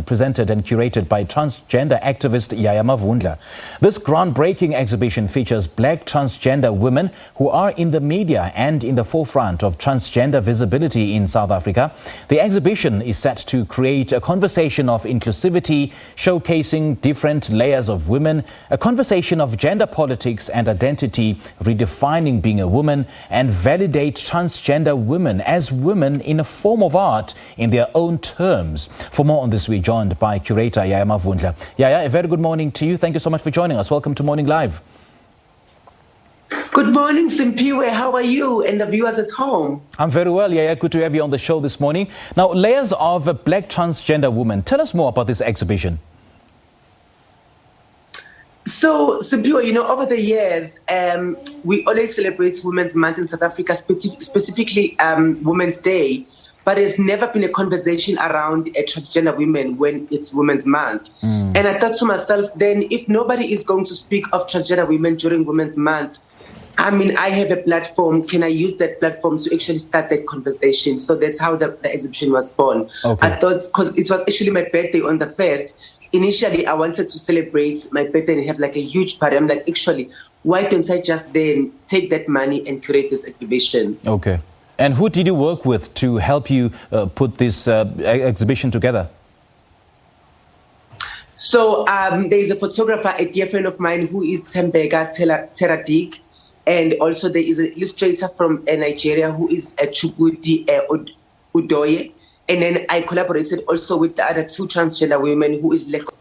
presented and curated by transgender activist Yaya Mavundla. This groundbreaking exhibition features Black transgender women who are in the media and in the forefront of transgender visibility in South Africa. The exhibition is set to create a conversation of inclusivity, showcasing different layers of women, a conversation of gender politics and identity, redefining being a woman, and validate transgender women as women in a form of art in their own terms. For more on this, we're joined by curator Yaya Mavundla. Yaya, a very good morning to you. Thank you so much for joining us. Welcome to Morning Live. Good morning, Simpiwe. How are you and the viewers at home? I'm very well, Yaya. Good to have you on the show this morning. Now, layers of a Black transgender woman. Tell us more about this exhibition. So, Simpiwe, over the years, we always celebrate Women's Month in South Africa, specifically Women's Day. But there's never been a conversation around transgender women when it's Women's Month. And I thought to myself, then, if nobody is going to speak of transgender women during Women's Month, I have a platform. Can I use that platform to actually start that conversation? So that's how the exhibition was born. Okay. I thought, because it was actually my birthday on the 1st, initially I wanted to celebrate my birthday and have like a huge party. I'm like, actually, why don't I just then take that money and create this exhibition? Okay. And who did you work with to help you put this exhibition together? So there is a photographer, a dear friend of mine, who is Tembega Teradik. And also there is an illustrator from Nigeria who is Chukwudi Udoye. And then I collaborated also with the other two transgender women who is Leko.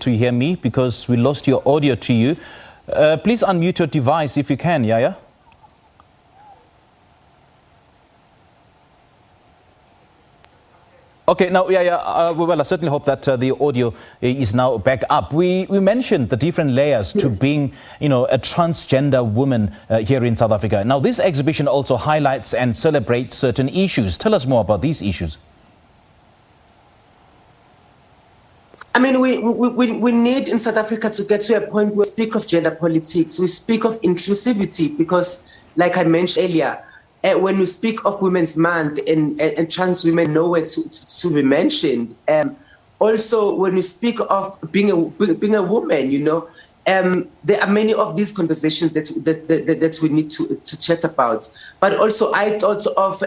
To hear me, because we lost your audio to you. Please unmute your device if you can, Yaya. Okay, now, Yaya, well, I certainly hope that the audio is now back up. We mentioned the different layers to being, a transgender woman here in South Africa. Now, this exhibition also highlights and celebrates certain issues. Tell us more about these issues. We need in South Africa to get to a point where we speak of gender politics, we speak of inclusivity, because like I mentioned earlier, when we speak of Women's Month and trans women nowhere to be mentioned. Also, when we speak of being a woman, there are many of these conversations that we need to chat about. But also I thought of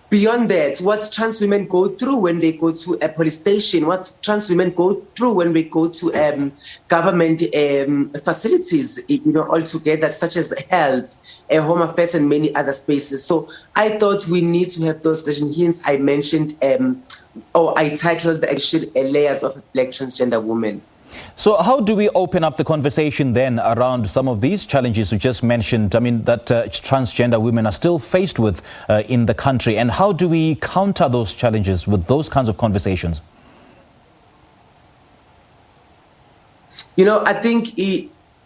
beyond that, what trans women go through when they go to a police station, what trans women go through when we go to government facilities, altogether, such as health, home affairs, and many other spaces. So I thought we need to have those discussions. Hence, I mentioned, or I titled the actual layers of a Black transgender woman. So how do we open up the conversation then around some of these challenges you just mentioned, that transgender women are still faced with in the country? And how do we counter those challenges with those kinds of conversations? I think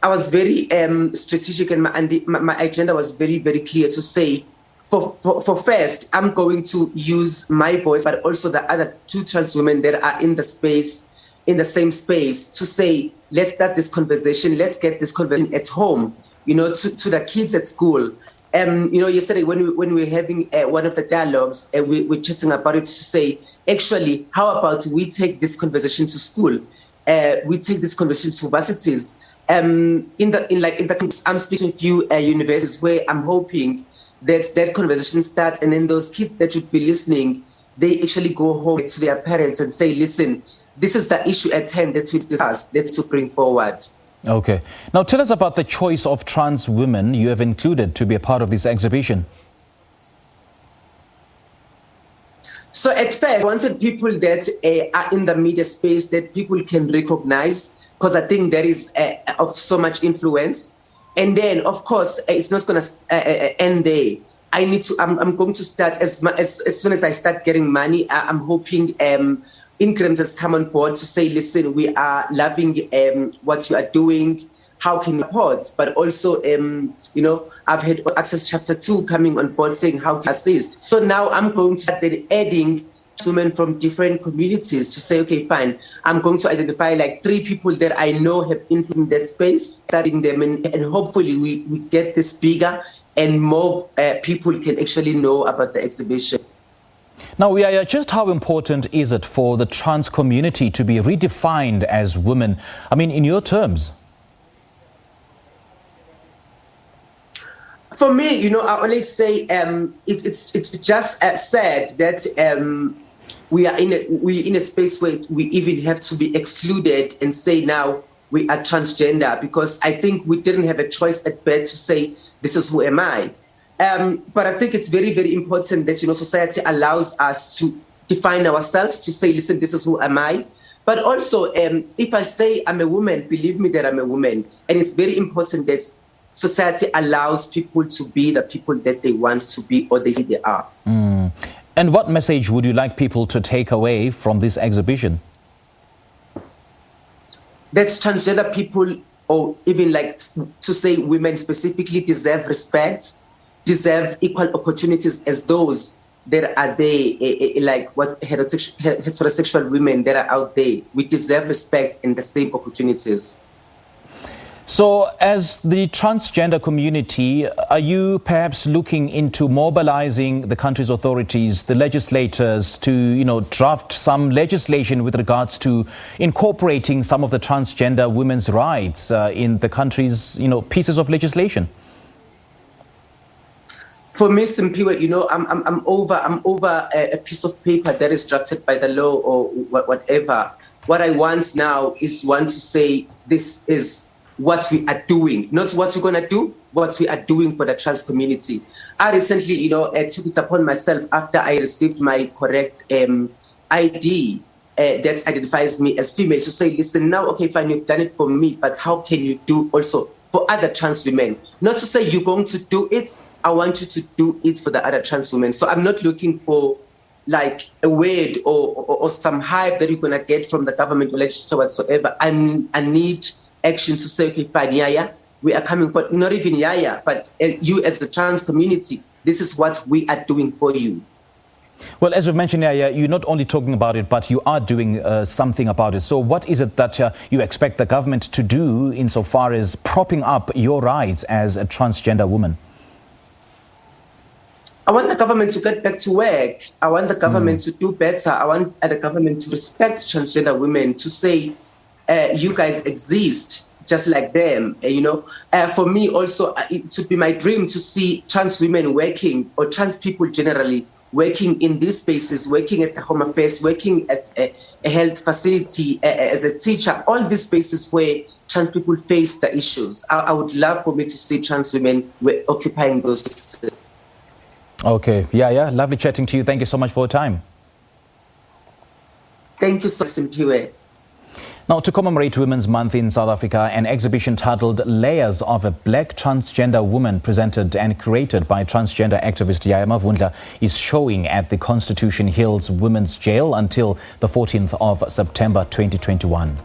I was very strategic, and my agenda was very, very clear to say, for first, I'm going to use my voice, but also the other two trans women that are in the same space, to say, let's start this conversation, let's get this conversation at home, to the kids at school. Yesterday when we were having one of the dialogues, we were chatting about it, to say, actually, how about we take this conversation to school? We take this conversation to universities. I'm speaking to a few universities where I'm hoping that conversation starts, and then those kids that would be listening, they actually go home to their parents and say, listen, this is the issue at hand that we discuss, that's to bring forward. Okay. Now tell us about the choice of trans women you have included to be a part of this exhibition. So at first, I wanted people that are in the media space that people can recognize, because I think that is of so much influence. And then, of course, it's not going to end there. I'm going to start as soon as I start getting money. I'm hoping incrementers come on board to say, listen, we are loving what you are doing. How can you support? But also, I've had Access Chapter 2 coming on board saying how can you assist. So now I'm going to start then adding women from different communities to say, okay, fine, I'm going to identify like 3 people that I know have influence in that space, studying them, and hopefully we get this bigger and more people can actually know about the exhibition. Now, Yaya, just how important is it for the trans community to be redefined as women? I mean, in your terms. For me, I always say it's just sad that we're in a space where we even have to be excluded and say now we are transgender, because I think we didn't have a choice at birth to say this is who am I. But I think it's very, very important that society allows us to define ourselves, to say, listen, this is who am I. But also, if I say I'm a woman, believe me that I'm a woman. And it's very important that society allows people to be the people that they want to be or they say they are. And what message would you like people to take away from this exhibition? That transgender people, or even like to say women specifically, deserve respect, deserve equal opportunities as those that are there, like what heterosexual women that are out there. We deserve respect and the same opportunities. So as the transgender community, are you perhaps looking into mobilizing the country's authorities, the legislators, to draft some legislation with regards to incorporating some of the transgender women's rights in the country's pieces of legislation? For me, Simpiwe, I'm over a piece of paper that is drafted by the law or whatever. What I want now is to say this is what we are doing, not what we're going to do, what we are doing for the trans community. I recently, took it upon myself after I received my correct ID that identifies me as female to say, listen, now, okay, fine, you've done it for me, but how can you do also for other trans women? Not to say you're going to do it, I want you to do it for the other trans women. So I'm not looking for like a word or some hype that you're going to get from the government or legislature whatsoever. I need action to say, okay, fine, Yaya, we are coming for, not even Yaya, but you as the trans community, this is what we are doing for you. Well, as you've mentioned, Yaya, you're not only talking about it, but you are doing something about it. So what is it that you expect the government to do insofar as propping up your rights as a transgender woman? I want the government to get back to work. I want the government to do better. I want the government to respect transgender women, to say, you guys exist just like them, For me also, it would be my dream to see trans women working, or trans people generally, working in these spaces, working at the Home Affairs, working at a health facility, as a teacher, all these spaces where trans people face the issues. I would love for me to see trans women occupying those spaces. Okay, yeah, lovely chatting to you. Thank you so much for your time. Thank you so much, Simpiwe. Now, to commemorate Women's Month in South Africa, an exhibition titled Layers of a Black Transgender Woman, presented and curated by transgender activist Yaya Mavundla, is showing at the Constitution Hills Women's Jail until the 14th of September 2021.